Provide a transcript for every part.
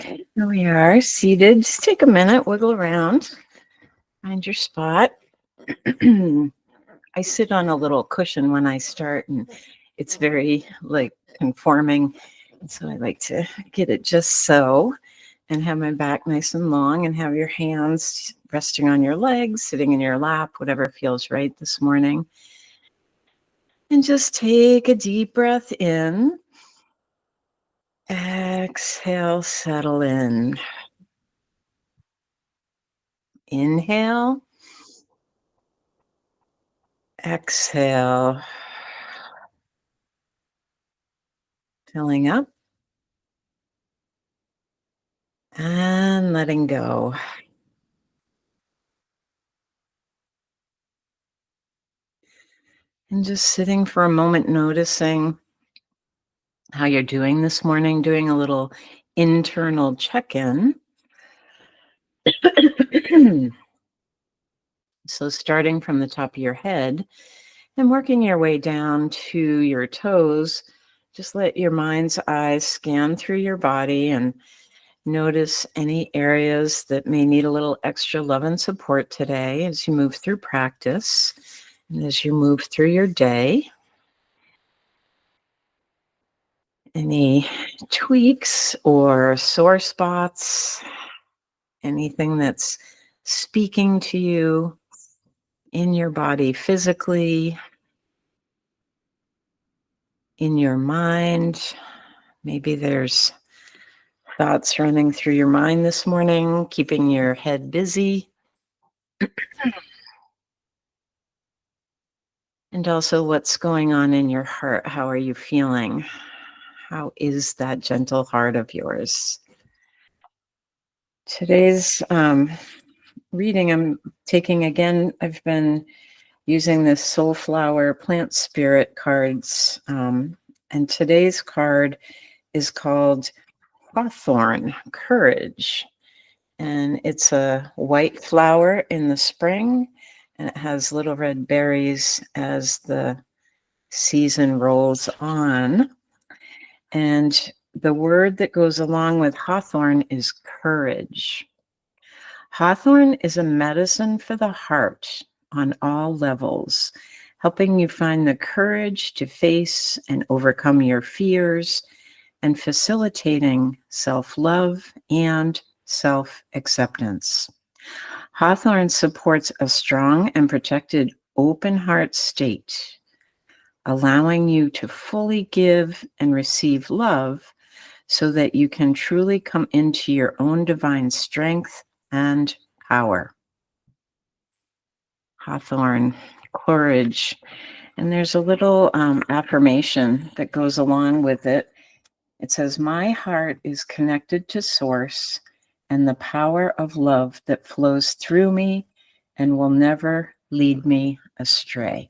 Here we are seated. Just take a minute, wiggle around, find your spot. I sit on a little cushion when I start, and it's very conforming. And so I like to get it just so and have my back nice and long and have your hands resting on your legs, sitting in your lap, whatever feels right this morning. And just take a deep breath in. Exhale, settle in. Inhale. Exhale. Filling up. And letting go. And just sitting for a moment, noticing how you're doing this morning, doing a little internal check-in. So starting from the top of your head and working your way down to your toes, just let your mind's eyes scan through your body and notice any areas that may need a little extra love and support today as you move through practice and as you move through your day. Any tweaks or sore spots, anything that's speaking to you in your body physically, in your mind. Maybe there's thoughts running through your mind this morning, keeping your head busy. And also what's going on in your heart. How are you feeling? How is that gentle heart of yours? Today's reading I'm taking again, I've been using this Soulflower Plant Spirit cards. And today's card is called Hawthorn, Courage. And it's a white flower in the spring, and it has little red berries as the season rolls on. And the word that goes along with hawthorn is courage. Hawthorn is a medicine for the heart on all levels, helping you find the courage to face and overcome your fears and facilitating self-love and self-acceptance. Hawthorn supports a strong and protected open heart state, allowing you to fully give and receive love so that you can truly come into your own divine strength and power. Hawthorn, courage. And there's a little affirmation that goes along with it. It says, "My heart is connected to Source and the power of love that flows through me and will never lead me astray."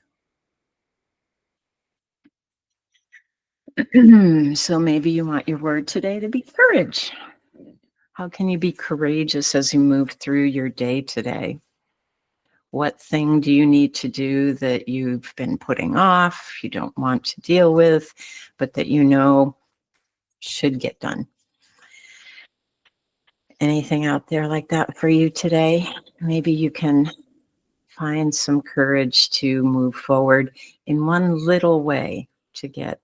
So maybe you want your word today to be courage. How can you be courageous as you move through your day today? What thing do you need to do that you've been putting off, you don't want to deal with, but that you know should get done? Anything out there like that for you today? Maybe you can find some courage to move forward in one little way to get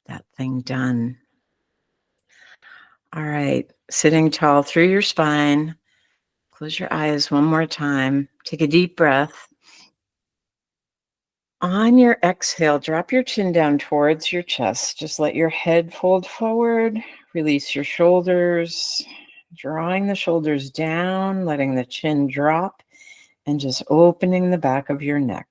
that thing done. All right, sitting tall through your spine. Close your eyes one more time. Take a deep breath. On your exhale, drop your chin down towards your chest. Just let your head fold forward. Release your shoulders. Drawing the shoulders down, letting the chin drop, and just opening the back of your neck.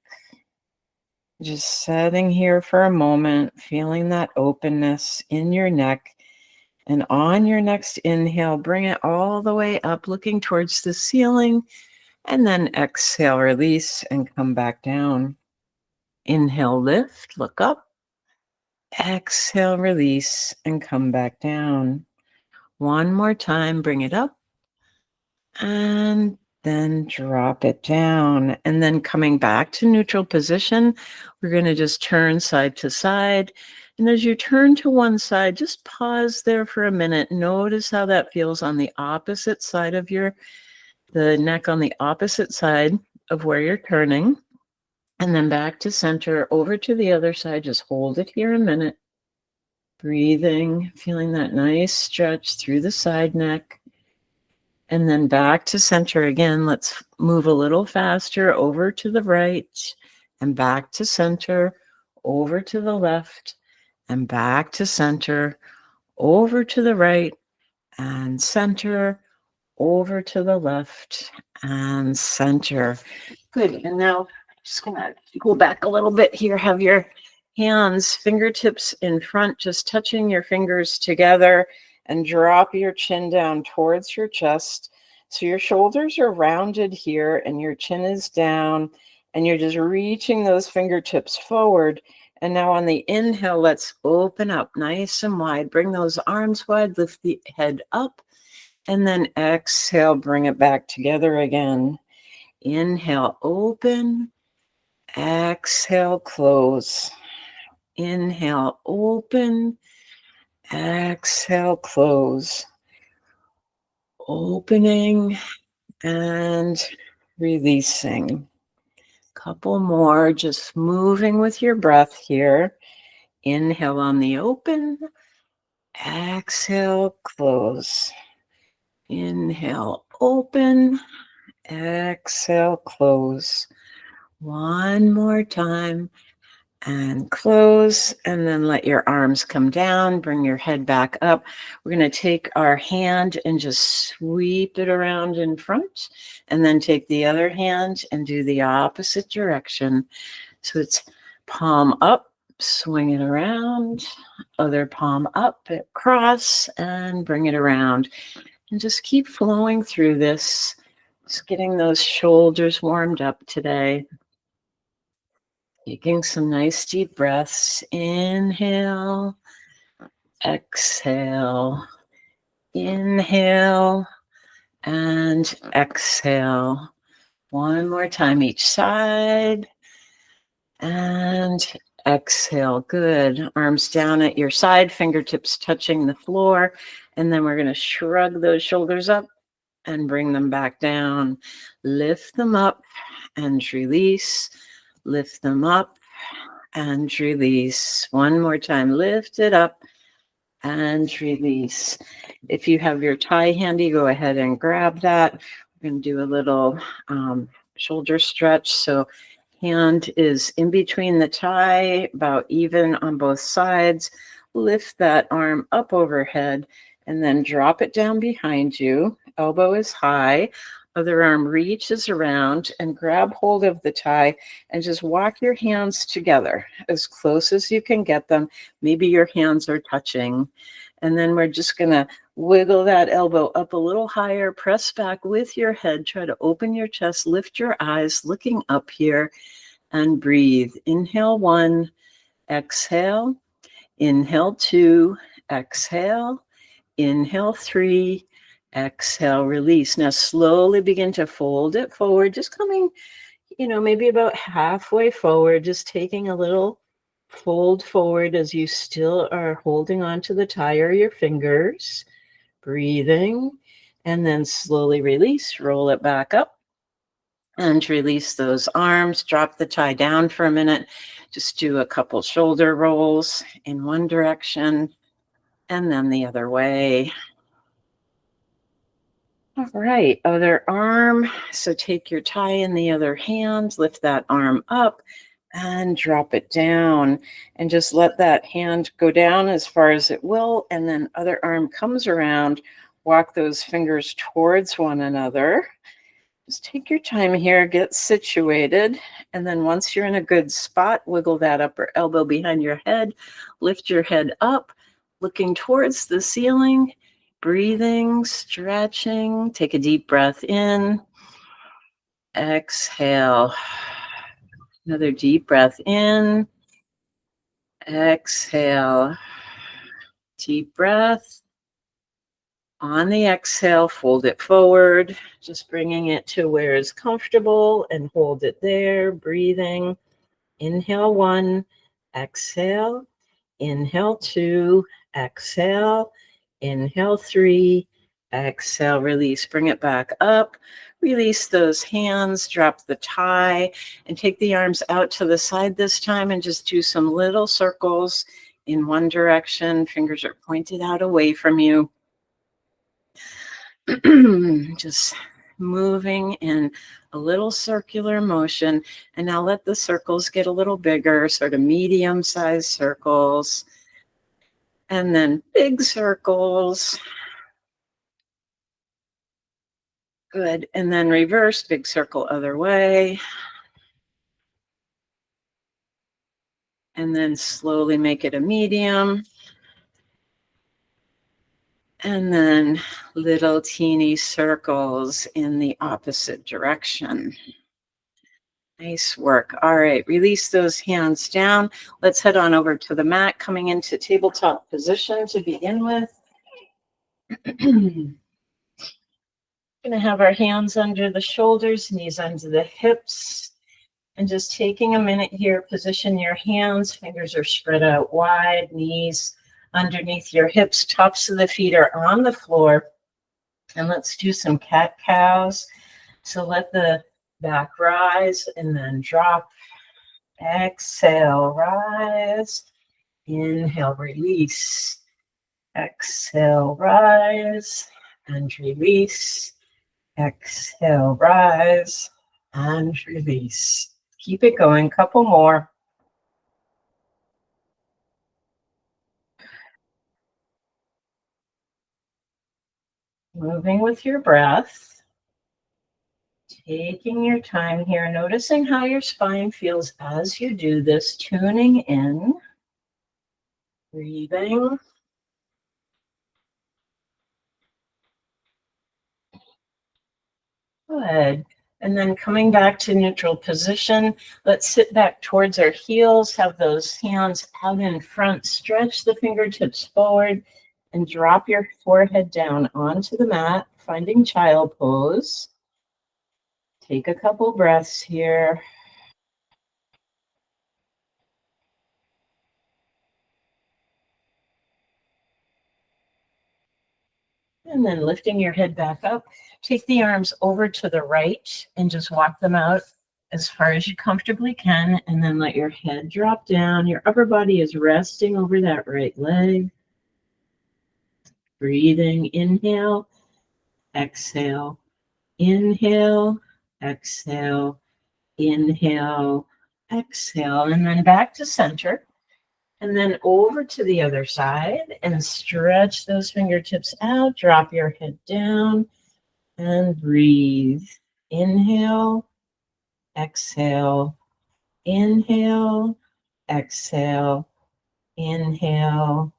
Just sitting here for a moment, feeling that openness in your neck. And on your next inhale, bring it all the way up, looking towards the ceiling. And then exhale, release, and come back down. Inhale, lift, look up. Exhale, release, and come back down. One more time, bring it up. And then drop it down. And then coming back to neutral position, we're going to just turn side to side, And as you turn to one side, just pause there for a minute. Notice how that feels on the opposite side of the neck, on the opposite side of where you're turning. And then back to center, over to the other side. Just hold it here a minute. Breathing, feeling that nice stretch through the side neck. And then back to center again. Let's move a little faster, over to the right and back to center, over to the left and back to center, over to the right and center, over to the left and center. Good. And now I'm just gonna go back a little bit here. Have your hands, fingertips in front, just touching your fingers together, and drop your chin down towards your chest. So your shoulders are rounded here and your chin is down, and you're just reaching those fingertips forward. And now on the inhale, let's open up nice and wide. Bring those arms wide, lift the head up, and then exhale, bring it back together again. Inhale, open. Exhale, close. Inhale, open. Exhale, close. Opening and releasing. Couple more, just moving with your breath here. Inhale on the open. Exhale, close. Inhale, open. Exhale, close. One more time. And close, and then let your arms come down. Bring your head back up. We're going to take our hand and just sweep it around in front, and then take the other hand and do the opposite direction. So it's palm up, swing it around, other palm up, cross, and bring it around. And just keep flowing through this, just getting those shoulders warmed up today. Taking some nice deep breaths. Inhale, exhale, inhale, and exhale. One more time each side. And exhale. Good. Arms down at your side, fingertips touching the floor. And then we're going to shrug those shoulders up and bring them back down. Lift them up and release. Lift them up and release. One more time. Lift it up and release. If you have your tie handy, go ahead and grab that. We're going to do a little shoulder stretch. So hand is in between the tie, about even on both sides. Lift that arm up overhead and then drop it down behind you. Elbow is high. Other arm reaches around and grab hold of the tie and just walk your hands together as close as you can get them. Maybe your hands are touching. And then we're just going to wiggle that elbow up a little higher, press back with your head, try to open your chest, lift your eyes, looking up here, and breathe. Inhale 1, exhale. Inhale 2, exhale. Inhale 3, exhale, release. Now slowly begin to fold it forward, just coming, maybe about halfway forward, just taking a little fold forward as you still are holding on to the tie or your fingers, breathing, and then slowly release, roll it back up and release those arms, drop the tie down for a minute, just do a couple shoulder rolls in one direction and then the other way. All right, other arm. So take your tie in the other hand, lift that arm up and drop it down, and just let that hand go down as far as it will. And then other arm comes around, walk those fingers towards one another. Just take your time here, get situated. And then once you're in a good spot, wiggle that upper elbow behind your head, lift your head up, looking towards the ceiling. Breathing, stretching, take a deep breath in, exhale, another deep breath in, exhale, deep breath. On the exhale, fold it forward, just bringing it to where is comfortable and hold it there, breathing. Inhale 1, exhale. Inhale 2, exhale, inhale 3, exhale, release, bring it back up, release those hands, drop the tie, and take the arms out to the side this time and just do some little circles in one direction. Fingers are pointed out away from you. Just moving in a little circular motion. And now let the circles get a little bigger, sort of medium-sized circles. And then big circles. Good. And then reverse, big circle other way. And then slowly make it a medium. And then little teeny circles in the opposite direction. Nice work. All right, release those hands down. Let's head on over to the mat, coming into tabletop position to begin with. Going to have our hands under the shoulders, knees under the hips. And just taking a minute here, position your hands. Fingers are spread out wide, knees underneath your hips, tops of the feet are on the floor. And let's do some cat-cows. So let the back rise and then drop. Exhale, rise. Inhale, release. Exhale, rise and release. Exhale, rise and release. Keep it going, couple more. Moving with your breath. Taking your time here, noticing how your spine feels as you do this, tuning in, breathing. Good. And then coming back to neutral position, let's sit back towards our heels, have those hands out in front, stretch the fingertips forward, and drop your forehead down onto the mat, finding child pose. Take a couple breaths here. And then lifting your head back up, take the arms over to the right and just walk them out as far as you comfortably can, and then let your head drop down. Your upper body is resting over that right leg. Breathing, inhale, exhale, inhale, exhale, inhale, exhale, and then back to center. And then over to the other side and stretch those fingertips out. Drop your head down and breathe. Inhale, exhale, inhale, exhale, inhale,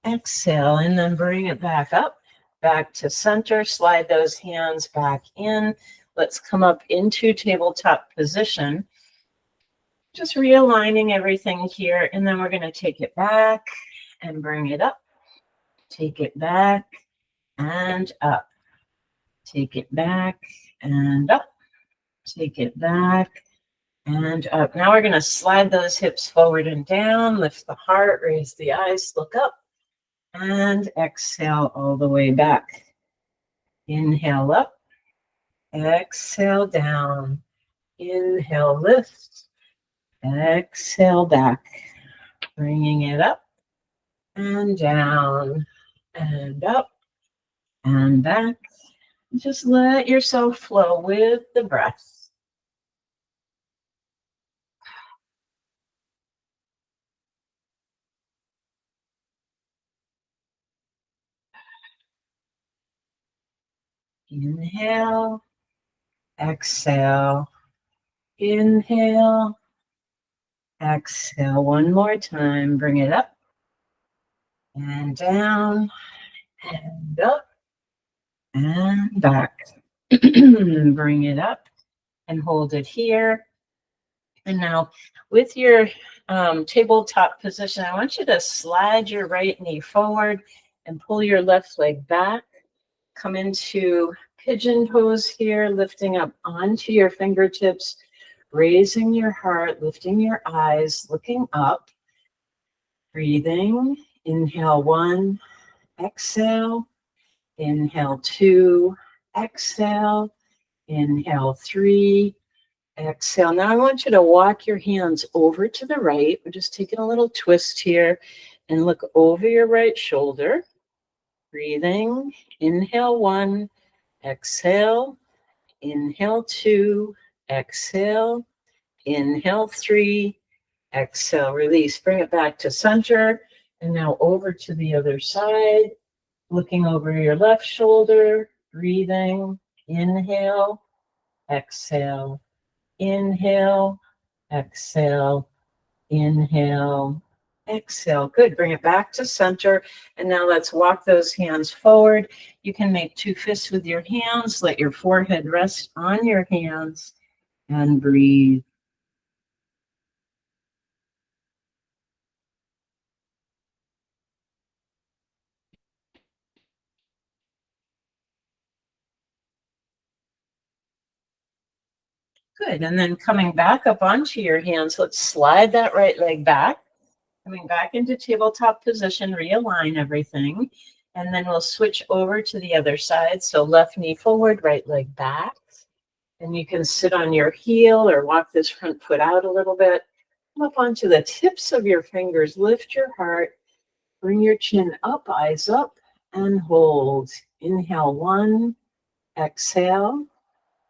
exhale. And then bring it back up, back to center. Slide those hands back in. Let's come up into tabletop position. Just realigning everything here, and then we're going to take it back and bring it up. Take it back and up. Take it back and up. Take it back and up. Now we're going to slide those hips forward and down, lift the heart, raise the eyes, look up, and exhale all the way back. Inhale up, exhale down, inhale lift, exhale back, bringing it up and down and up and back. Just let yourself flow with the breath. Inhale, exhale, inhale, exhale. One more time, bring it up and down and up and back. Bring it up and hold it here. And now with your tabletop position, I want you to slide your right knee forward and pull your left leg back. Come into pigeon pose here, lifting up onto your fingertips, raising your heart, lifting your eyes, looking up. Breathing. Inhale 1, exhale. Inhale 2, exhale. Inhale 3, exhale. Now I want you to walk your hands over to the right. We're just taking a little twist here and look over your right shoulder. Breathing. Inhale 1, exhale. Inhale 2, exhale. Inhale 3, exhale. Release. Bring it back to center. And now over to the other side. Looking over your left shoulder. Breathing. Inhale. Exhale. Inhale. Exhale. Inhale. Exhale. Good. Bring it back to center. And now let's walk those hands forward. You can make 2 fists with your hands. Let your forehead rest on your hands and breathe. Good. And then coming back up onto your hands, let's slide that right leg back. Coming back into tabletop position, realign everything. And then we'll switch over to the other side. So left knee forward, right leg back. And you can sit on your heel or walk this front foot out a little bit. Come up onto the tips of your fingers. Lift your heart. Bring your chin up, eyes up, and hold. Inhale 1, exhale.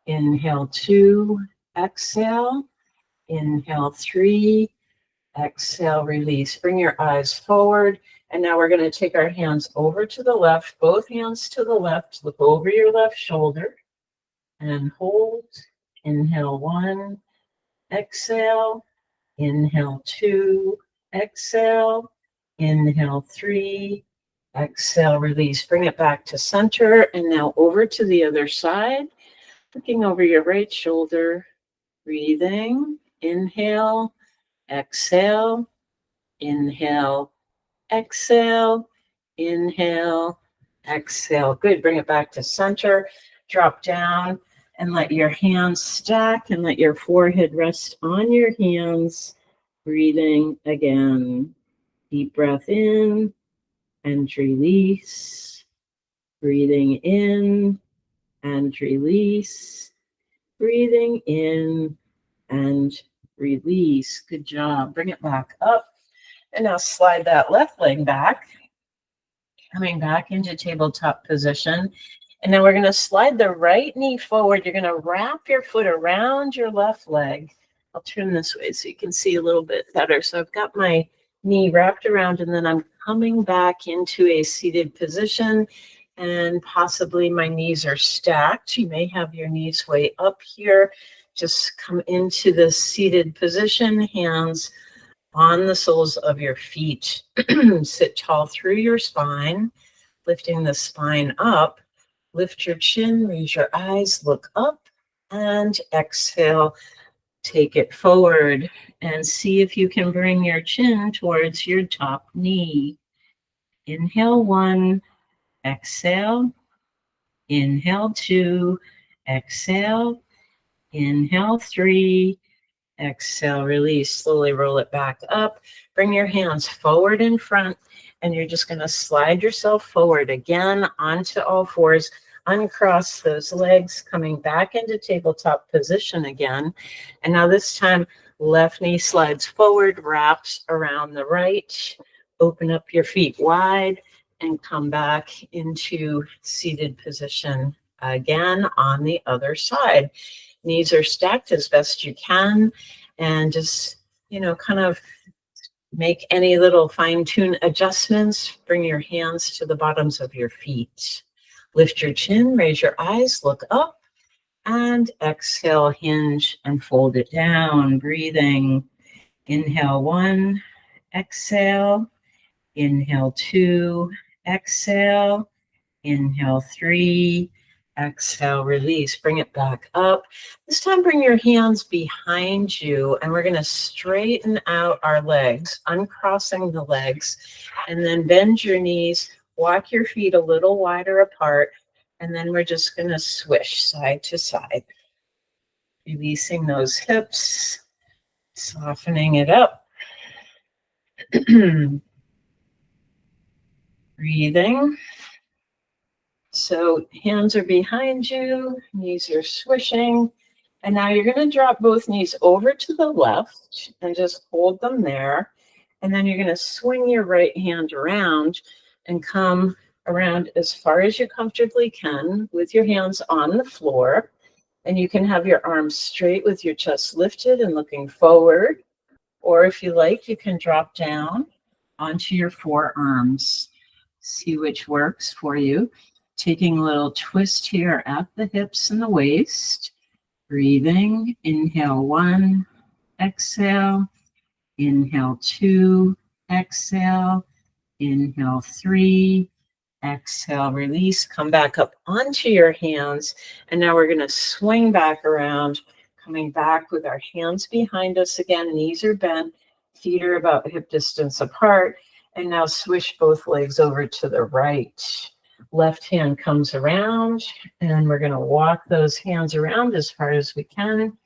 Inhale 2, exhale. Inhale 3, exhale, release. Bring your eyes forward. And now we're going to take our hands over to the left, both hands to the left. Look over your left shoulder and hold. Inhale 1, exhale. Inhale 2, exhale. Inhale 3, exhale, release. Bring it back to center. And now over to the other side. Looking over your right shoulder. Breathing. Inhale. Exhale. Inhale. Exhale. Inhale. Exhale. Good. Bring it back to center. Drop down and let your hands stack and let your forehead rest on your hands. Breathing again. Deep breath in and release. Breathing in and release. Breathing in and release. Good job. Bring it back up. And now slide that left leg back. Coming back into tabletop position. And now we're going to slide the right knee forward. You're going to wrap your foot around your left leg. I'll turn this way so you can see a little bit better. So I've got my knee wrapped around, and then I'm coming back into a seated position, and possibly my knees are stacked. You may have your knees way up here. Just come into the seated position, hands on the soles of your feet. Sit tall through your spine, lifting the spine up. Lift your chin, raise your eyes, look up, and exhale. Take it forward and see if you can bring your chin towards your top knee. Inhale 1, exhale. Inhale 2, exhale. Inhale 3, exhale, release. Slowly roll it back up. Bring your hands forward in front, and you're just going to slide yourself forward again onto all fours. Uncross those legs, coming back into tabletop position again. And now this time, left knee slides forward, wraps around the right. Open up your feet wide and come back into seated position again on the other side. Knees are stacked as best you can, and just, kind of make any little fine-tune adjustments. Bring your hands to the bottoms of your feet. Lift your chin, raise your eyes, look up, and exhale, hinge and fold it down. Breathing. Inhale 1, exhale. Inhale 2, exhale. Inhale 3, exhale, release. Bring it back up. This time, bring your hands behind you, and we're going to straighten out our legs, uncrossing the legs, and then bend your knees. Walk your feet a little wider apart, and then we're just going to swish side to side, releasing those hips, softening it up. Breathing. So hands are behind you, knees are swishing. And now you're going to drop both knees over to the left and just hold them there. And then you're going to swing your right hand around and come around as far as you comfortably can with your hands on the floor. And you can have your arms straight with your chest lifted and looking forward. Or if you like, you can drop down onto your forearms. See which works for you. Taking a little twist here at the hips and the waist. Breathing. Inhale 1, exhale. Inhale 2, exhale. Inhale 3, exhale, release. Come back up onto your hands. And now we're going to swing back around, coming back with our hands behind us again. Knees are bent, feet are about hip distance apart. And now swish both legs over to the right. Left hand comes around, and we're going to walk those hands around as far as we can.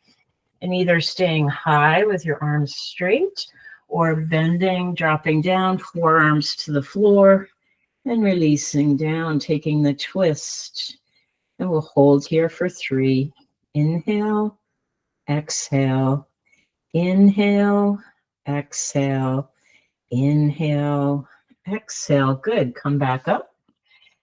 And either staying high with your arms straight or bending, dropping down, forearms to the floor, and releasing down, taking the twist. And we'll hold here for 3. Inhale, exhale, inhale, exhale, inhale, exhale. Good. Come back up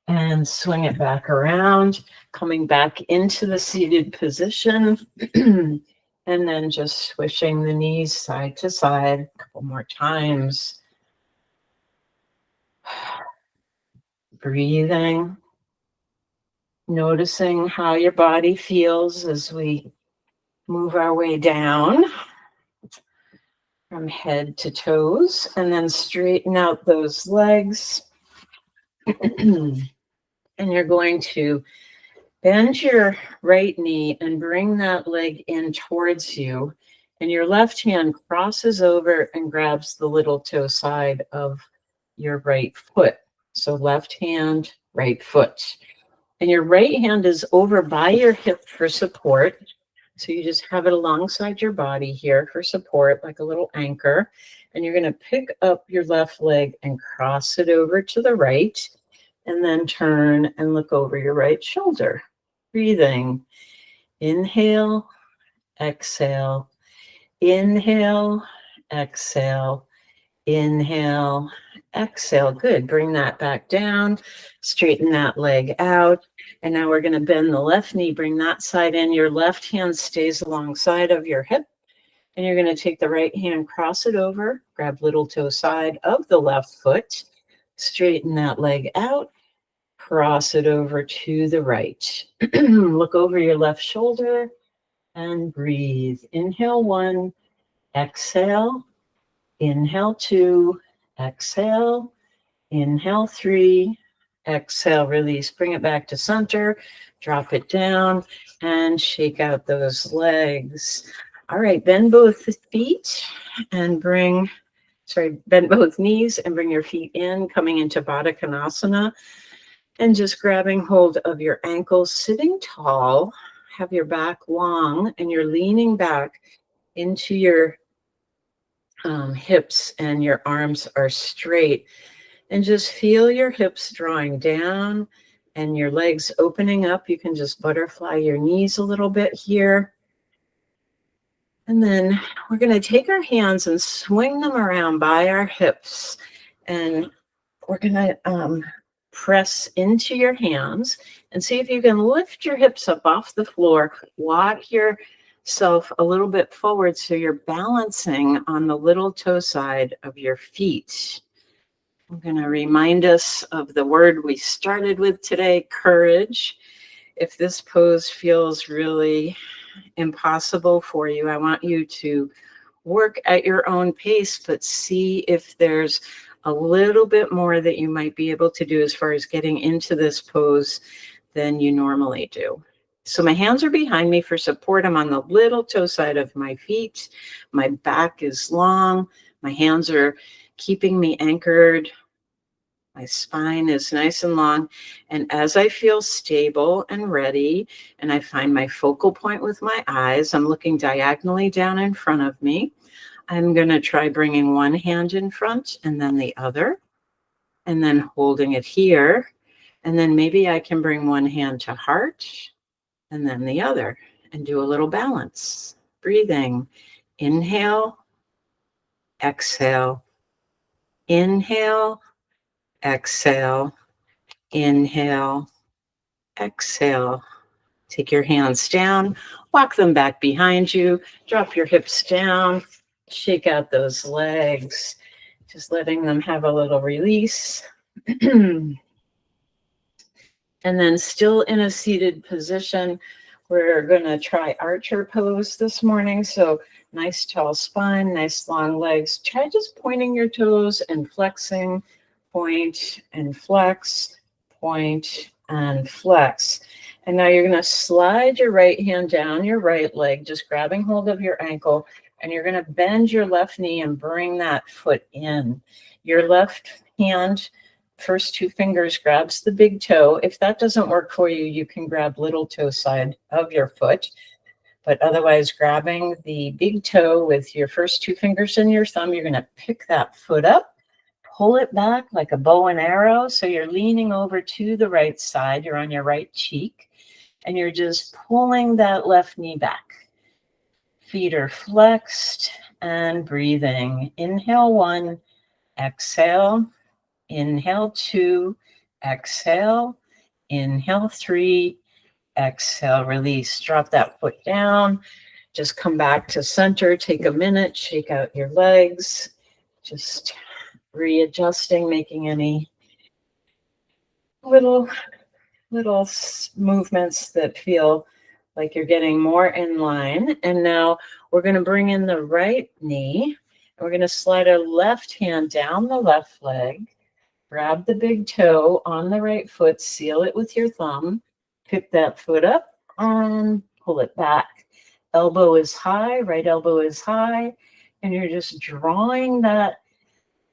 and swing it back around, coming back into the seated position. And then just swishing the knees side to side a couple more times. Breathing. Noticing how your body feels as we move our way down from head to toes, and then straighten out those legs. And you're going to bend your right knee and bring that leg in towards you. And your left hand crosses over and grabs the little toe side of your right foot. So left hand, right foot. And your right hand is over by your hip for support. So you just have it alongside your body here for support, like a little anchor. And you're going to pick up your left leg and cross it over to the right. And then turn and look over your right shoulder. Breathing. Inhale, exhale, inhale, exhale, inhale, exhale. Good. Bring that back down. Straighten that leg out. And now we're going to bend the left knee. Bring that side in. Your left hand stays alongside of your hip. And you're going to take the right hand, cross it over, grab little toe side of the left foot. Straighten that leg out. Cross it over to the right. Look over your left shoulder and breathe. Inhale 1, exhale. Inhale 2, exhale. Inhale 3, exhale, release. Bring it back to center. Drop it down and shake out those legs. All right, bend both feet and bend both knees and bring your feet in, coming into Baddha Konasana. And just grabbing hold of your ankles, sitting tall, have your back long, and you're leaning back into your hips, and your arms are straight. And just feel your hips drawing down and your legs opening up. You can just butterfly your knees a little bit here. And then we're going to take our hands and swing them around by our hips. And we're going to press into your hands and see if you can lift your hips up off the floor. Walk yourself a little bit forward so you're balancing on the little toe side of your feet. I'm going to remind us of the word we started with today, courage. If this pose feels really impossible for you, I want you to work at your own pace, but see if there's a little bit more that you might be able to do as far as getting into this pose than you normally do. So my hands are behind me for support. I'm on the little toe side of my feet. My back is long. My hands are keeping me anchored. My spine is nice and long. And as I feel stable and ready, and I find my focal point with my eyes, I'm looking diagonally down in front of me. I'm going to try bringing one hand in front and then the other. and then holding it here. And then maybe I can bring one hand to heart and then the other and do a little balance. Breathing. Inhale, exhale, inhale, exhale, inhale, exhale. Take your hands down, walk them back behind you, drop your hips down, shake out those legs, just letting them have a little release. And then still in a seated position, we're going to try archer pose this morning. So nice tall spine, nice long legs. Try just pointing your toes and flexing, point and flex, point and flex. And now you're going to slide your right hand down your right leg, just grabbing hold of your ankle. And you're going to bend your left knee and bring that foot in. Your left hand, first two fingers grabs the big toe. If that doesn't work for you, you can grab little toe side of your foot. But otherwise, grabbing the big toe with your first two fingers and your thumb, you're going to pick that foot up, pull it back like a bow and arrow. So you're leaning over to the right side. You're on your right cheek, and you're just pulling that left knee back. Feet are flexed and breathing. Inhale 1, exhale. Inhale 2, exhale. Inhale 3, exhale, release. Drop that foot down. Just come back to center. Take a minute, shake out your legs. Just readjusting, making any little movements that feel like you're getting more in line. And now we're going to bring in the right knee. We're going to slide our left hand down the left leg. Grab the big toe on the right foot, seal it with your thumb, pick that foot up and pull it back. Elbow is high, right elbow is high, and you're just drawing that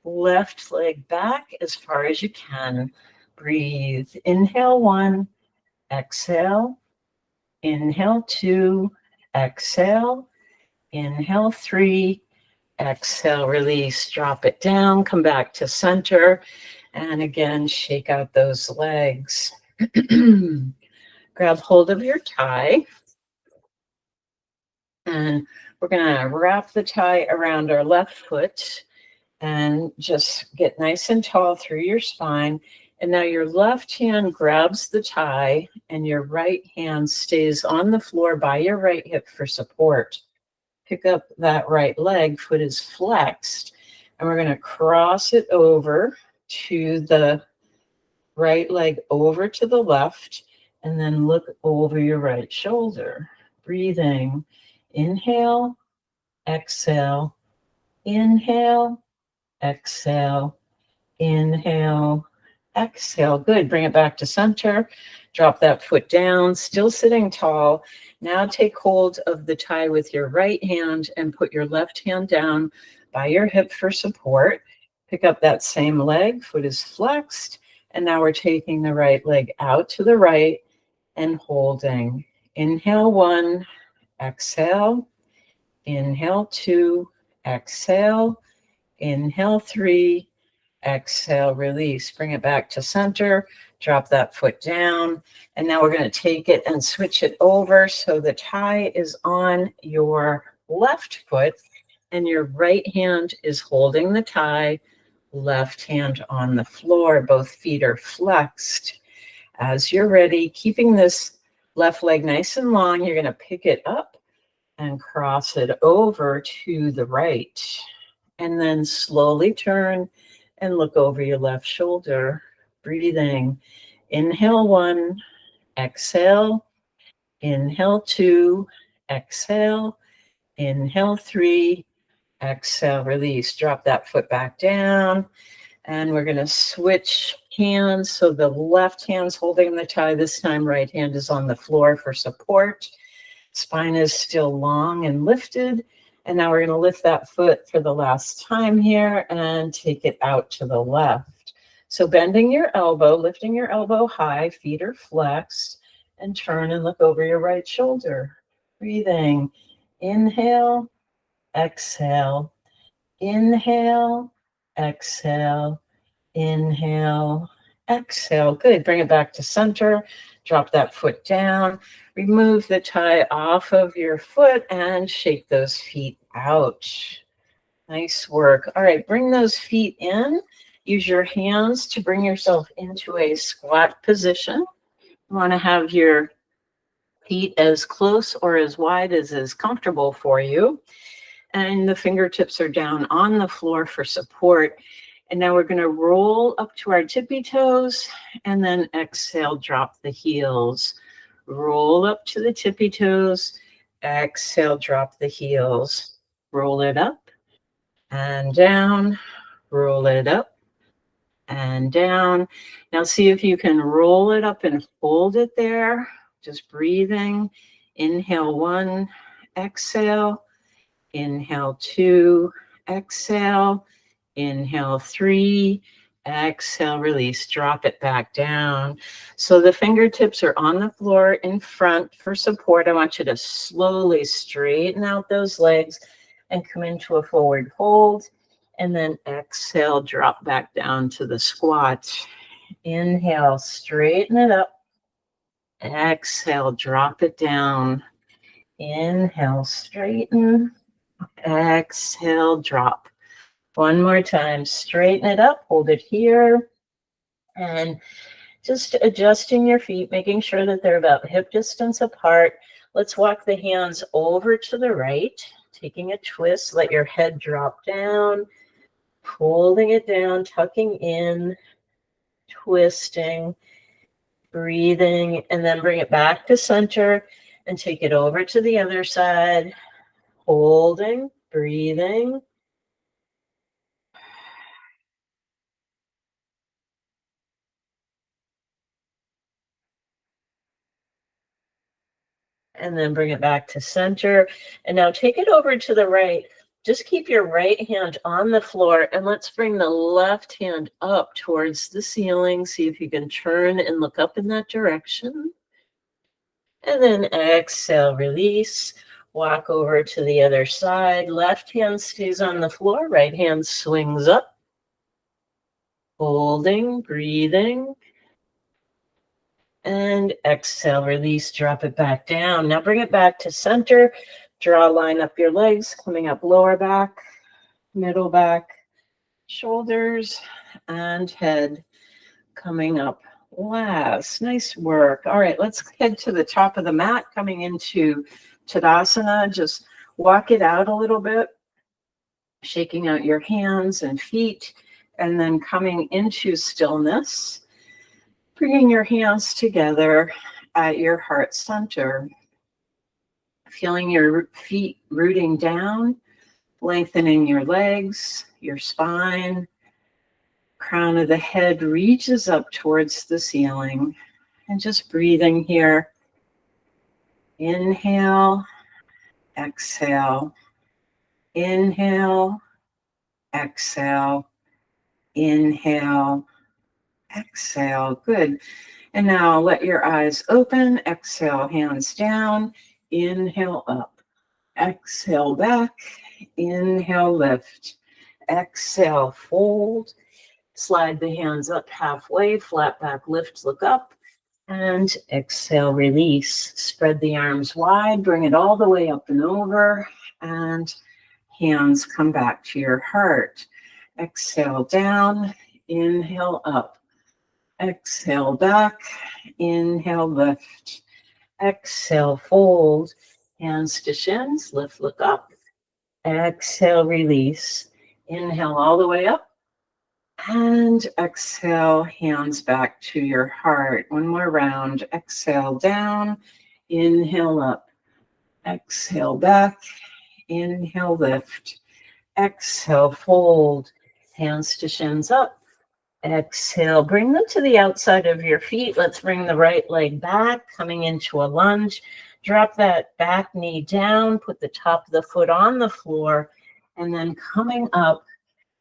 left leg back as far as you can. Breathe. Inhale 1, exhale. Inhale 2, exhale. Inhale 3, exhale, release. Drop it down, come back to center. And again, shake out those legs. Grab hold of your tie. And we're going to wrap the tie around our left foot and just get nice and tall through your spine. And now your left hand grabs the tie and your right hand stays on the floor by your right hip for support. Pick up that right leg, foot is flexed, and we're going to cross it over to the right leg over to the left, and then look over your right shoulder. Breathing. Inhale, exhale, inhale, exhale, inhale, exhale. Good. Bring it back to center. Drop that foot down, still sitting tall. Now take hold of the tie with your right hand and put your left hand down by your hip for support. Pick up that same leg, foot is flexed. And now we're taking the right leg out to the right and holding. Inhale 1, exhale. Inhale 2, exhale. Inhale 3, exhale, release. Bring it back to center. Drop that foot down. And now we're going to take it and switch it over so the tie is on your left foot and your right hand is holding the tie, left hand on the floor. Both feet are flexed. As you're ready, keeping this left leg nice and long, you're going to pick it up and cross it over to the right. And then slowly turn and look over your left shoulder. Breathing. Inhale 1, exhale. Inhale 2, exhale. Inhale 3, exhale, release. Drop that foot back down. And we're going to switch hands. So the left hand's holding the tie. This time, right hand is on the floor for support. Spine is still long and lifted. And now we're going to lift that foot for the last time here and take it out to the left. So bending your elbow, lifting your elbow high, feet are flexed, and turn and look over your right shoulder. Breathing. Inhale, exhale, inhale, exhale, Inhale, exhale. Good. Bring it back to center. Drop that foot down. Remove the tie off of your foot and shake those feet out. Nice work. All right, bring those feet in. Use your hands to bring yourself into a squat position. You want to have your feet as close or as wide as is comfortable for you. And the fingertips are down on the floor for support. And now we're going to roll up to our tippy toes and then exhale, drop the heels. Roll up to the tippy toes, exhale, drop the heels. Roll it up and down, roll it up and down. Now see if you can roll it up and hold it there. Just breathing. Inhale 1, exhale. Inhale 2, exhale. Inhale 3, exhale, release, drop it back down. So the fingertips are on the floor in front for support. I want you to slowly straighten out those legs and come into a forward fold. And then exhale, drop back down to the squat. Inhale, straighten it up. Exhale, drop it down. Inhale, straighten. Exhale, drop. One more time, straighten it up, hold it here, and just adjusting your feet, making sure that they're about hip distance apart. Let's walk the hands over to the right, taking a twist, let your head drop down, holding it down, tucking in, twisting, breathing, and then bring it back to center and take it over to the other side, holding, breathing. And then bring it back to center. And now take it over to the right. Just keep your right hand on the floor and let's bring the left hand up towards the ceiling. See if you can turn and look up in that direction. And then exhale, release. Walk over to the other side. Left hand stays on the floor. Right hand swings up. Holding, breathing. And exhale, release, drop it back down. Now bring it back to center. Draw a line up your legs, coming up lower back, middle back, shoulders, and head coming up last. Nice work. All right, let's head to the top of the mat, coming into Tadasana. Just walk it out a little bit, shaking out your hands and feet, and then coming into stillness. Bringing your hands together at your heart center. Feeling your feet rooting down, lengthening your legs, your spine. Crown of the head reaches up towards the ceiling. And just breathing here. Inhale, exhale. Inhale, exhale. Inhale, exhale. Good. And now let your eyes open. Exhale, hands down. Inhale up. Exhale back. Inhale, lift. Exhale, fold. Slide the hands up halfway. Flat back, lift, look up. And exhale, release. Spread the arms wide. Bring it all the way up and over. And hands come back to your heart. Exhale down. Inhale up. Exhale back. Inhale, lift. Exhale, fold. Hands to shins. Lift, look up. Exhale, release. Inhale all the way up. And exhale, hands back to your heart. One more round. Exhale down. Inhale up. Exhale back. Inhale, lift. Exhale, fold. Hands to shins up. Exhale, bring them to the outside of your feet. Let's bring the right leg back, coming into a lunge. Drop that back knee down, put the top of the foot on the floor, and then coming up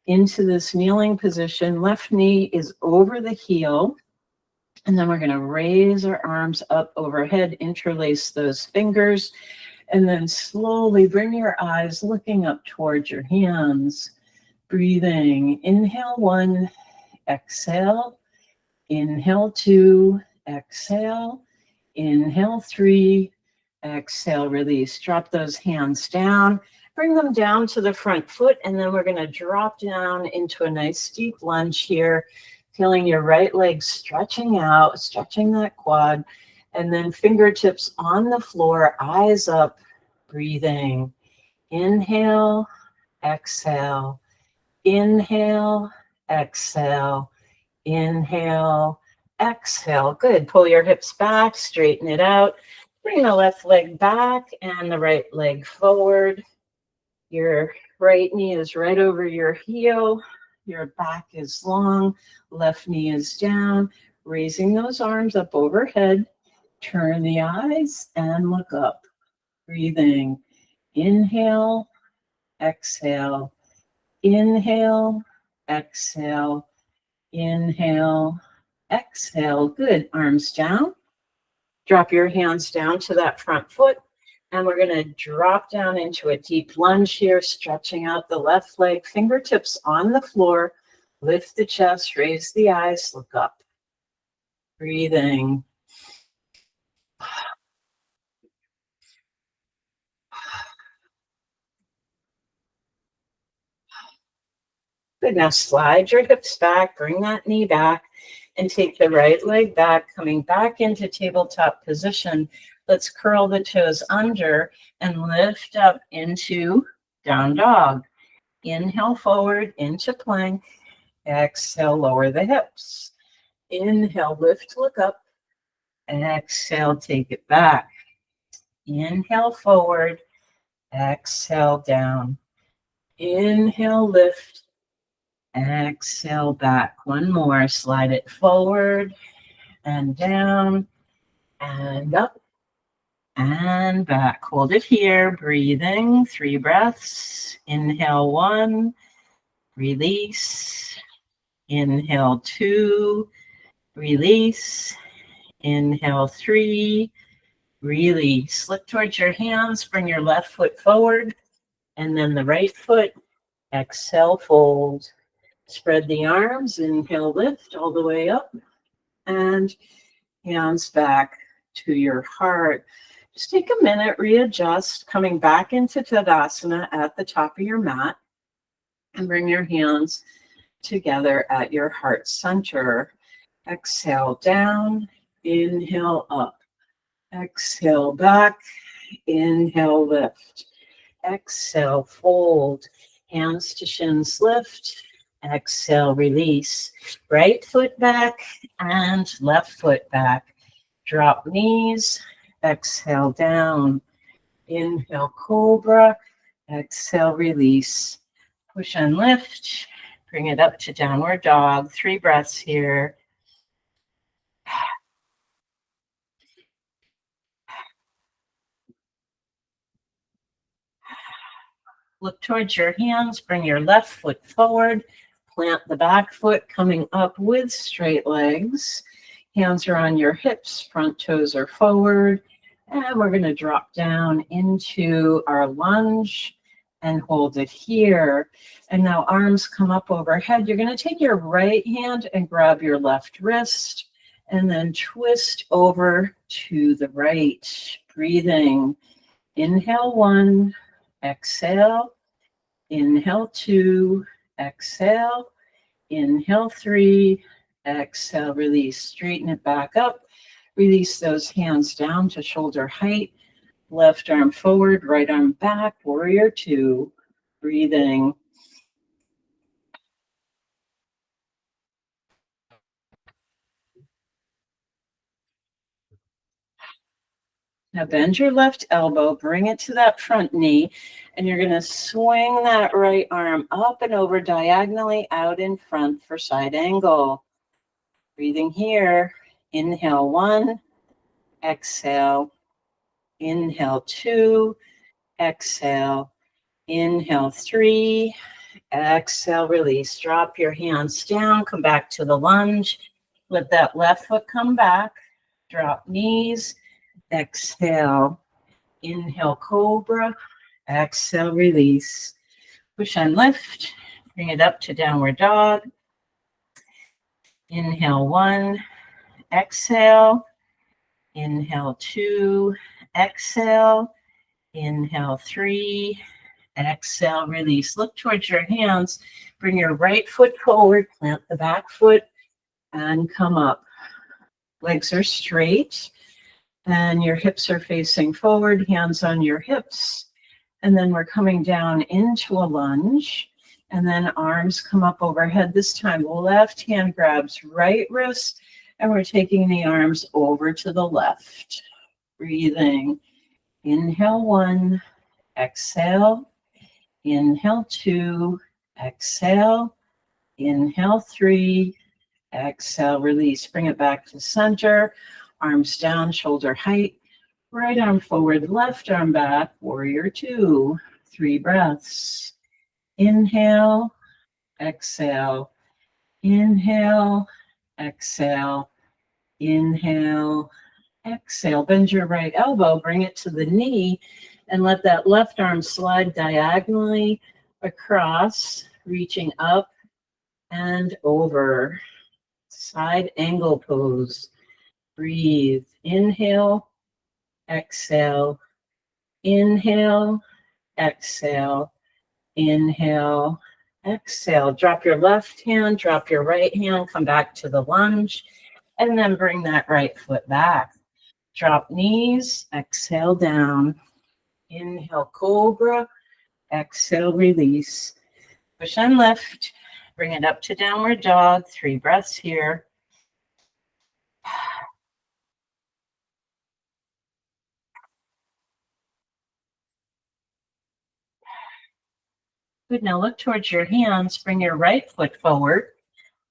into this kneeling position. Left knee is over the heel. And then we're going to raise our arms up overhead, interlace those fingers, and then slowly bring your eyes looking up towards your hands. Breathing. Inhale 1. exhale, inhale 2, exhale, inhale 3, exhale, release. Drop those hands down, bring them down to the front foot, and then we're going to drop down into a nice deep lunge here, feeling your right leg stretching out, stretching that quad, and then fingertips on the floor, eyes up, breathing. Inhale, exhale, inhale, exhale, inhale, exhale. Good. Pull your hips back, straighten it out. Bring the left leg back and the right leg forward. Your right knee is right over your heel. Your back is long. Left knee is down. Raising those arms up overhead. Turn the eyes and look up. Breathing. Inhale, exhale. Inhale, exhale. Inhale, exhale. Good. Arms down. Drop your hands down to that front foot. And we're going to drop down into a deep lunge here, stretching out the left leg, fingertips on the floor. Lift the chest, raise the eyes, look up. Breathing. Good. Now slide your hips back, bring that knee back, and take the right leg back, coming back into tabletop position. Let's curl the toes under and lift up into down dog. Inhale forward into plank. Exhale, lower the hips. Inhale, lift, look up. Exhale, take it back. Inhale forward. Exhale down. Inhale, lift. Exhale back. One more. Slide it forward and down and up and back. Hold it here. Breathing. 3 breaths. Inhale 1. Release. Inhale 2. Release. Inhale 3. Release. Look towards your hands. Bring your left foot forward and then the right foot. Exhale, fold. Spread the arms. Inhale, lift all the way up and hands back to your heart. Just take a minute, readjust, coming back into Tadasana at the top of your mat, and bring your hands together at your heart center. Exhale down, inhale up, exhale back, inhale lift, exhale fold, hands to shins lift, exhale release, right foot back and left foot back, drop knees, exhale down, inhale cobra, exhale release, push and lift, bring it up to downward dog, 3 breaths here. Look towards your hands, bring your left foot forward, plant the back foot coming up with straight legs. Hands are on your hips, front toes are forward, and we're going to drop down into our lunge and hold it here. And now arms come up overhead. You're going to take your right hand and grab your left wrist and then twist over to the right. Breathing. Inhale 1, exhale. Inhale 2, exhale. Inhale 3, exhale, release. Straighten it back up. Release those hands down to shoulder height. Left arm forward, right arm back. Warrior 2. Breathing. Now bend your left elbow, bring it to that front knee, and you're going to swing that right arm up and over diagonally out in front for side angle. Breathing here. Inhale 1, exhale. Inhale 2, exhale. Inhale 3, exhale, release. Drop your hands down, come back to the lunge. Let that left foot come back. Drop knees. Exhale. Inhale, cobra. Exhale, release. Push and lift. Bring it up to downward dog. Inhale 1, exhale. Inhale 2, exhale. Inhale 3, exhale, release. Look towards your hands. Bring your right foot forward, plant the back foot, and come up. Legs are straight, and your hips are facing forward, hands on your hips. And then we're coming down into a lunge, and then arms come up overhead. This time, left hand grabs right wrist, and we're taking the arms over to the left. Breathing. Inhale 1, exhale. Inhale 2, exhale. Inhale 3, exhale, release. Bring it back to center. Arms down, shoulder height. Right arm forward, left arm back. Warrior 2. 3 breaths. Inhale, exhale. Inhale, exhale. Inhale, exhale. Bend your right elbow, bring it to the knee, and let that left arm slide diagonally across, reaching up and over. Side angle pose. Breathe. Inhale, exhale. Inhale, exhale. Inhale, exhale. Drop your left hand, drop your right hand, come back to the lunge, and then bring that right foot back. Drop knees, exhale down. Inhale, cobra. Exhale, release. Push and lift. Bring it up to downward dog. 3 breaths here. Good. Now look towards your hands. Bring your right foot forward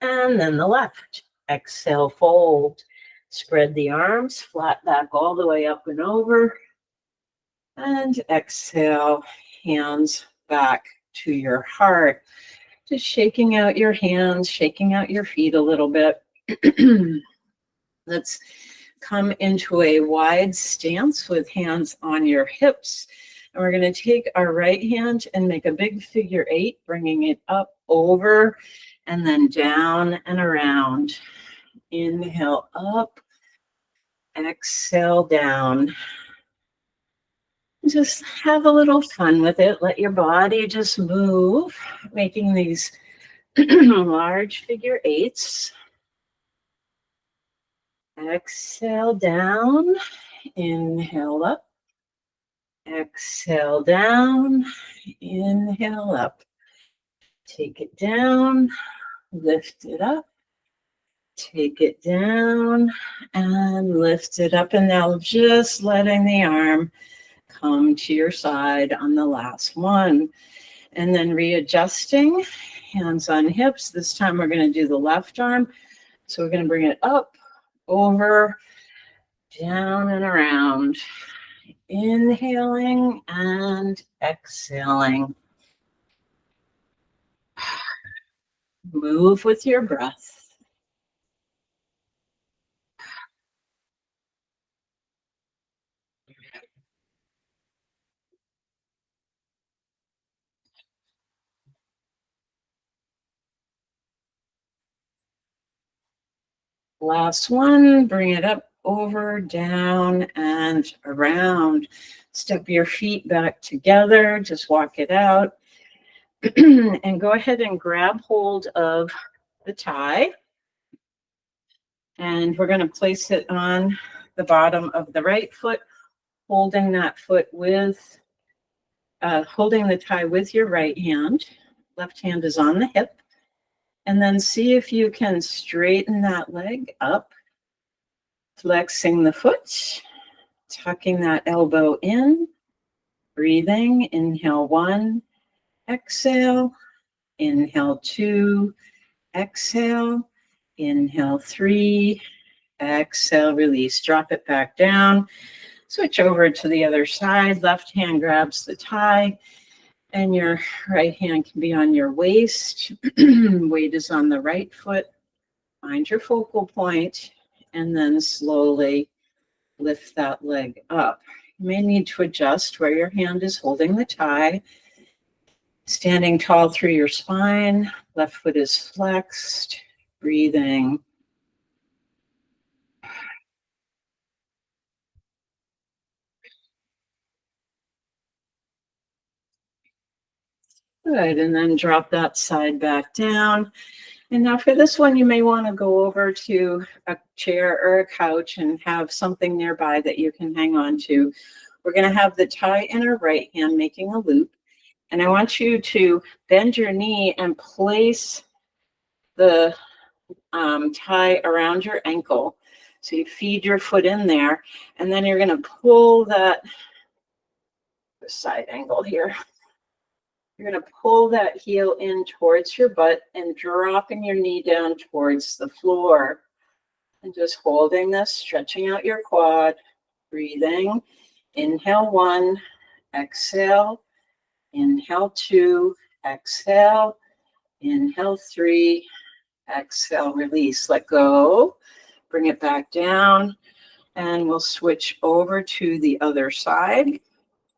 and then the left. Exhale, fold. Spread the arms, flat back all the way up and over. And exhale, hands back to your heart. Just shaking out your hands, shaking out your feet a little bit. Let's come into a wide stance with hands on your hips. And we're going to take our right hand and make a big figure 8, bringing it up, over, and then down and around. Inhale up, exhale down. Just have a little fun with it. Let your body just move, making these large figure 8s. Exhale down, inhale up, exhale down, inhale up. Take it down, lift it up, take it down, and lift it up. And now just letting the arm come to your side on the last one. And then readjusting, hands on hips. This time we're going to do the left arm. So we're going to bring it up, over, down, and around. Inhaling and exhaling. Move with your breath. Last one, bring it up, over, down, and around. Step your feet back together, just walk it out. And go ahead and grab hold of the tie. And we're going to place it on the bottom of the right foot, holding that foot with, holding the tie with your right hand. Left hand is on the hip. And then see if you can straighten that leg up, flexing the foot, tucking that elbow in, breathing. Inhale 1, exhale. Inhale 2, exhale. Inhale 3, exhale, release. Drop it back down. Switch over to the other side. Left hand grabs the tie, and your right hand can be on your waist. Weight is on the right foot. Find your focal point, and then slowly lift that leg up. You may need to adjust where your hand is holding the tie. Standing tall through your spine. Left foot is flexed. Breathing. Good, and then drop that side back down. And now for this one, you may want to go over to a chair or a couch and have something nearby that you can hang on to. We're going to have the tie in our right hand making a loop. And I want you to bend your knee and place the tie around your ankle. So you feed your foot in there, and then you're going to pull that side angle here. You're going to pull that heel in towards your butt and dropping your knee down towards the floor. And just holding this, stretching out your quad, breathing. Inhale 1, exhale. Inhale 2, exhale. Inhale 3, exhale, release, let go. Bring it back down. And we'll switch over to the other side.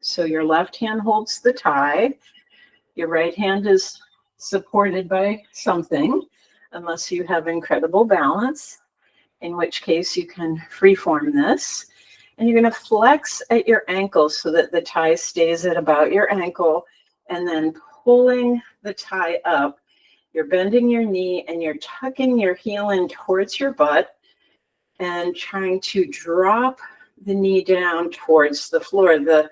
So your left hand holds the tie. Your right hand is supported by something, unless you have incredible balance, in which case you can freeform this. And you're going to flex at your ankle so that the tie stays at about your ankle, and then pulling the tie up. You're bending your knee and you're tucking your heel in towards your butt and trying to drop the knee down towards the floor. The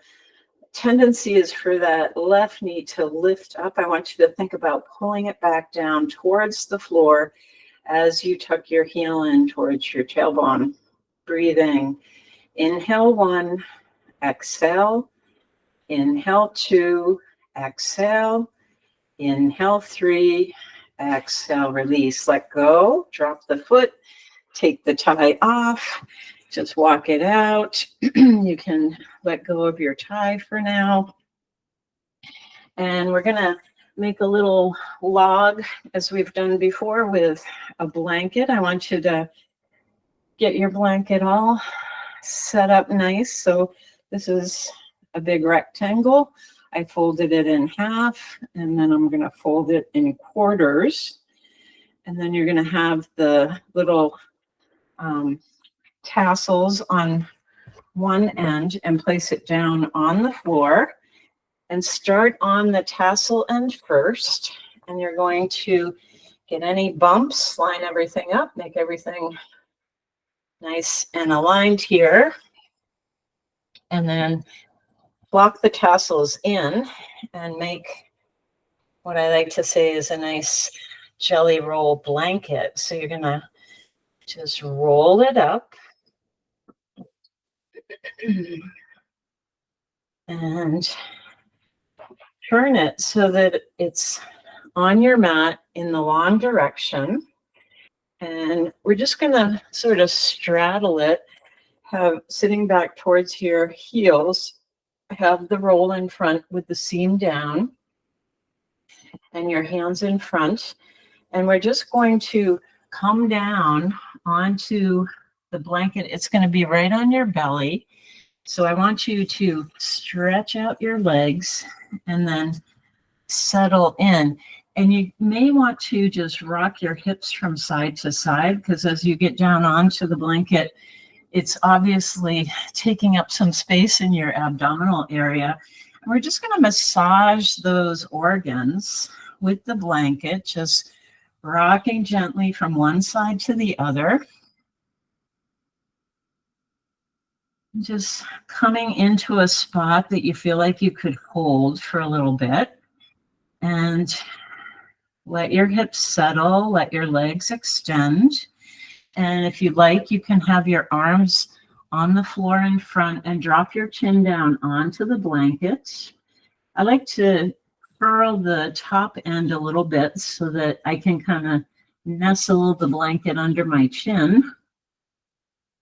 tendency is for that left knee to lift up. I want you to think about pulling it back down towards the floor as you tuck your heel in towards your tailbone. Breathing. Inhale 1, exhale. Inhale 2, exhale. Inhale 3, exhale, release, let go, drop the foot, take the tie off. Just walk it out. You can let go of your tie for now. And we're going to make a little log as we've done before with a blanket. I want you to get your blanket all set up nice. So this is a big rectangle. I folded it in half, and then I'm going to fold it in quarters. And then you're going to have the little tassels on one end and place it down on the floor and start on the tassel end first. And you're going to get any bumps, line everything up, make everything nice and aligned here. And then block the tassels in and make what I like to say is a nice jelly roll blanket. So you're going to just roll it up and turn it so that it's on your mat in the long direction. And we're just going to sort of straddle it, have sitting back towards your heels, have the roll in front with the seam down and your hands in front. And we're just going to come down onto the blanket. It's going to be right on your belly. So I want you to stretch out your legs and then settle in. And you may want to just rock your hips from side to side, because as you get down onto the blanket, it's obviously taking up some space in your abdominal area. And we're just going to massage those organs with the blanket, just rocking gently from one side to the other. Just coming into a spot that you feel like you could hold for a little bit. And let your hips settle, let your legs extend. And if you like, you can have your arms on the floor in front and drop your chin down onto the blanket. I like to furl the top end a little bit so that I can kind of nestle the blanket under my chin.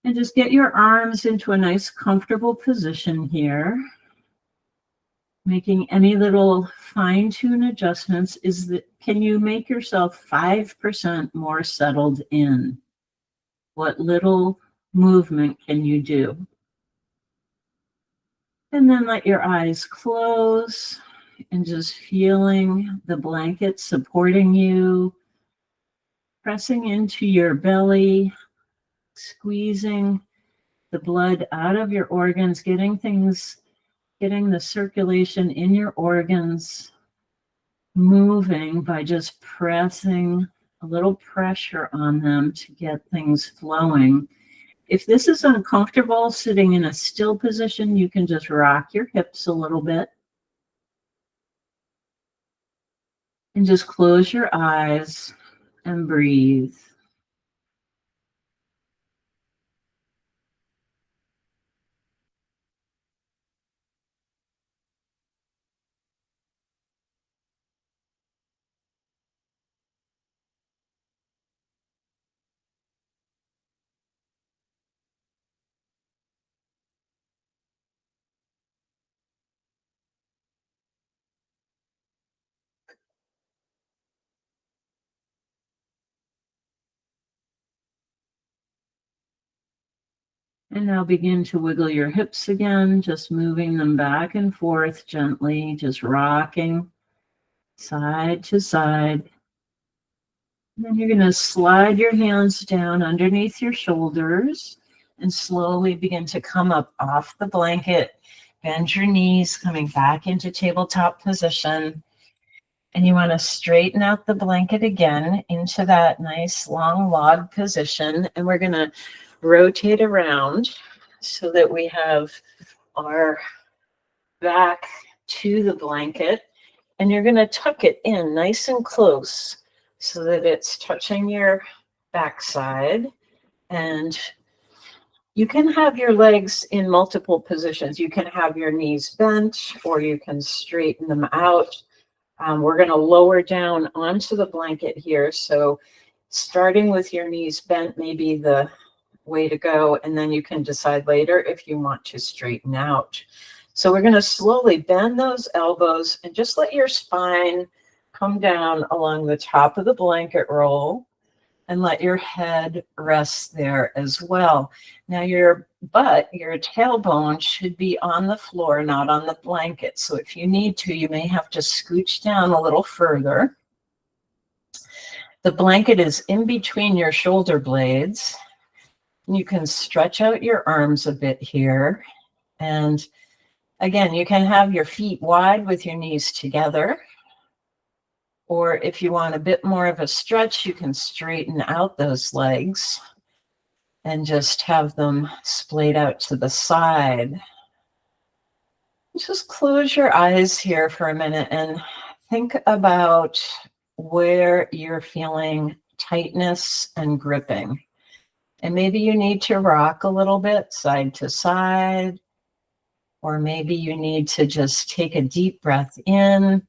And just get your arms into a nice comfortable position here. Making any little fine-tune adjustments. Can you make yourself 5% more settled in? What little movement can you do? And then let your eyes close and just feeling the blanket supporting you, pressing into your belly, squeezing the blood out of your organs, getting the circulation in your organs. moving by just pressing a little pressure on them to get things flowing. If this is uncomfortable sitting in a still position, you can just rock your hips a little bit and just close your eyes and breathe. And now begin to wiggle your hips again, just moving them back and forth gently, just rocking side to side. And then you're going to slide your hands down underneath your shoulders and slowly begin to come up off the blanket. Bend your knees, coming back into tabletop position. And you want to straighten out the blanket again into that nice long log position. And we're going to rotate around so that we have our back to the blanket. And you're going to tuck it in nice and close so that it's touching your backside. And you can have your legs in multiple positions. You can have your knees bent or you can straighten them out. We're going to lower down onto the blanket here. So starting with your knees bent may be the way to go. And then you can decide later if you want to straighten out. So we're going to slowly bend those elbows and just let your spine come down along the top of the blanket roll and let your head rest there as well. Now your butt, your tailbone should be on the floor, not on the blanket. So if you need to, you may have to scooch down a little further. The blanket is in between your shoulder blades. You can stretch out your arms a bit here. And again, you can have your feet wide with your knees together. Or if you want a bit more of a stretch, you can straighten out those legs and just have them splayed out to the side. Just close your eyes here for a minute and think about where you're feeling tightness and gripping. And maybe you need to rock a little bit side to side, or maybe you need to just take a deep breath in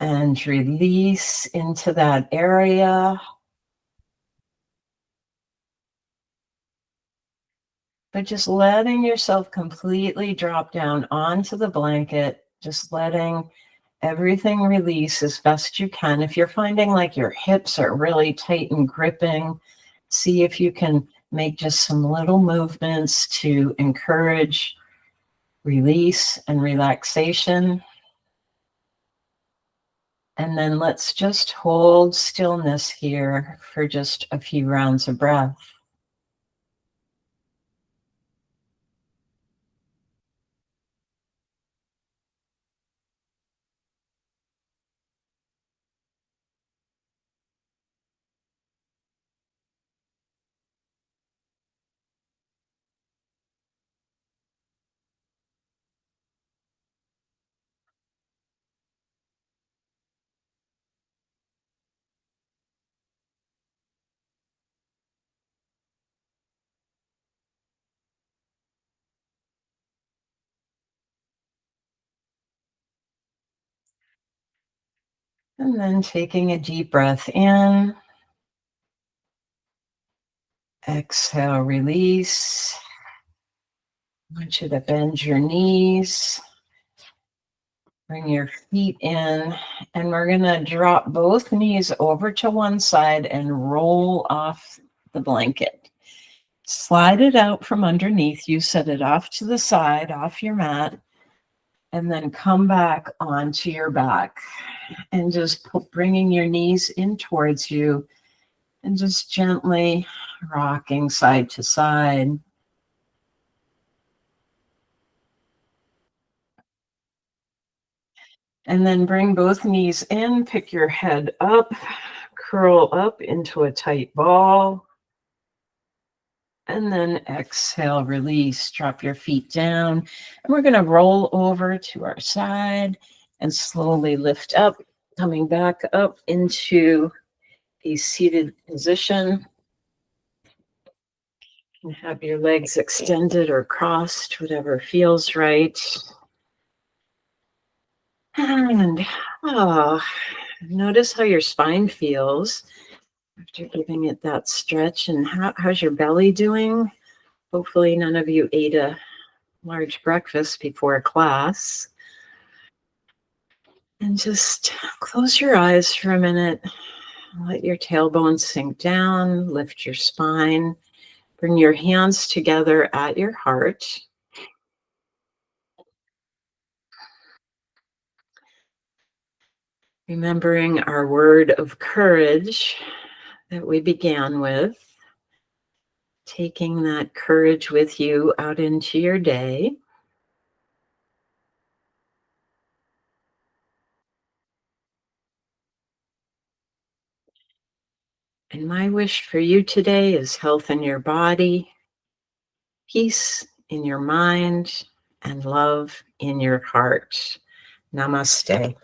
and release into that area. But just letting yourself completely drop down onto the blanket, just letting everything release as best you can. If you're finding like your hips are really tight and gripping, see if you can make just some little movements to encourage release and relaxation. And then let's just hold stillness here for just a few rounds of breath. And then taking a deep breath in. Exhale, release. I want you to bend your knees. Bring your feet in. And we're going to drop both knees over to one side and roll off the blanket. Slide it out from underneath you. Set it off to the side, off your mat. And then come back onto your back. And just bringing your knees in towards you. And just gently rocking side to side. And then bring both knees in, pick your head up, curl up into a tight ball. And then exhale, release, drop your feet down. And we're going to roll over to our side and slowly lift up, coming back up into a seated position. And have your legs extended or crossed, whatever feels right. And notice how your spine feels after giving it that stretch. And how's your belly doing? Hopefully none of you ate a large breakfast before class. And just close your eyes for a minute. Let your tailbone sink down, lift your spine. Bring your hands together at your heart. Remembering our word of courage that we began with. Taking that courage with you out into your day. And my wish for you today is health in your body, peace in your mind, and love in your heart. Namaste.